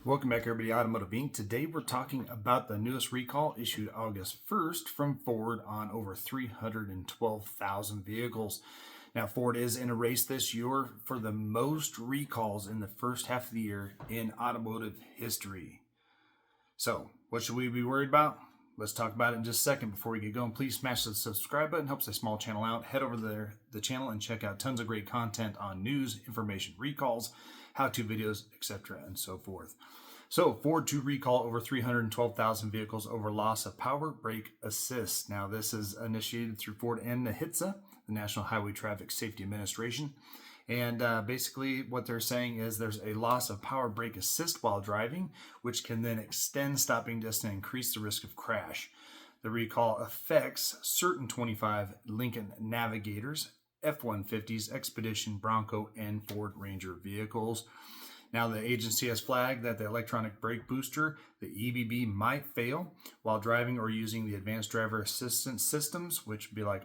Welcome back, everybody. Automotive Inc. Today we're talking about the newest recall issued August 1st from Ford on over 312,000 vehicles. Now, Ford is in a race this year for the most recalls in the first half of the year in automotive history. So, what should we be worried about? Let's talk about it in just a second. Before we get going, please smash the subscribe button. Helps a small channel out. Head over to the channel and check out tons of great content on news, information, recalls, how-to videos, etc., and so forth. So, Ford to recall over 312,000 vehicles over loss of power brake assist. Now, this is initiated through Ford and NHTSA, the National Highway Traffic Safety Administration. And basically what they're saying is there's a loss of power brake assist while driving, which can then extend stopping distance and increase the risk of crash. The recall affects certain 25 Lincoln Navigators, F-150s, Expedition, Bronco, and Ford Ranger vehicles. Now, the agency has flagged that the electronic brake booster, the EBB, might fail while driving or using the advanced driver assistance systems, which would be like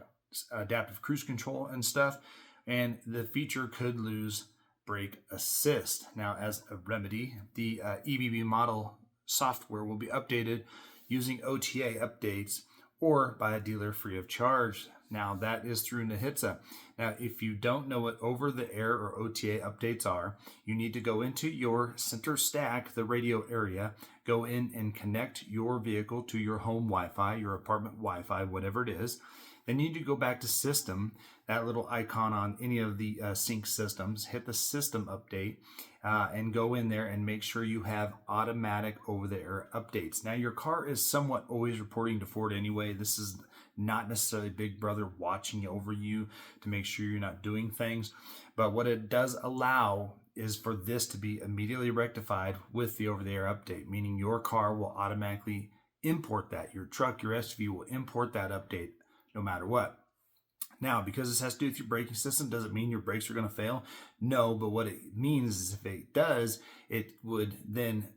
adaptive cruise control and stuff. And the feature could lose brake assist. Now, as a remedy, the EBB model software will be updated using OTA updates or by a dealer free of charge. Now, that is through NHTSA. Now, if you don't know what over-the-air or OTA updates are, you need to go into your center stack, the radio area, go in and connect your vehicle to your home Wi-Fi, your apartment Wi-Fi, whatever it is. Then you need to go back to system, that little icon on any of the sync systems, hit the system update, and go in there and make sure you have automatic over-the-air updates. Now, your car is somewhat always reporting to Ford anyway. This is not necessarily Big Brother watching over you to make sure you're not doing things. But what it does allow is for this to be immediately rectified with the over-the-air update, meaning your car will automatically import that. Your truck, your SUV will import that update no matter what. Now, because this has to do with your braking system, does it mean your brakes are going to fail? No, but what it means is if it does, it would then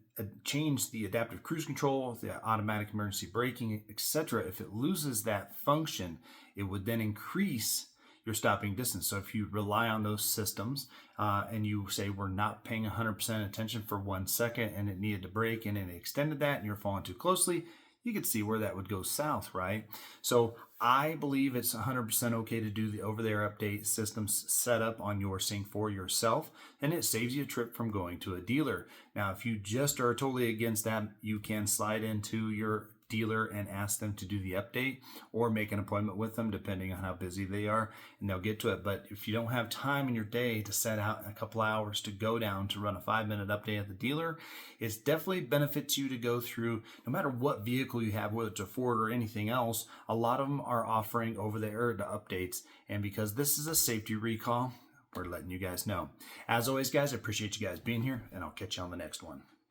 change the adaptive cruise control, the automatic emergency braking, etc. If it loses that function, it would then increase your stopping distance. So if you rely on those systems and you say we're not paying 100% attention for 1 second and it needed to brake and it extended that and you're following too closely, you could see where that would go south, right? So I believe it's 100% okay to do the over-the-air update systems setup on your Sync 4 yourself, and it saves you a trip from going to a dealer. Now, if you just are totally against that, you can slide into your dealer and ask them to do the update or make an appointment with them depending on how busy they are, and they'll get to it. But if you don't have time in your day to set out a couple hours to go down to run a 5-minute update at the dealer, it definitely benefits you to go through, no matter what vehicle you have, whether it's a Ford or anything else. A lot of them are offering over-the-air updates, and because this is a safety recall, we're letting you guys know. As always, guys, I appreciate you guys being here, and I'll catch you on the next one.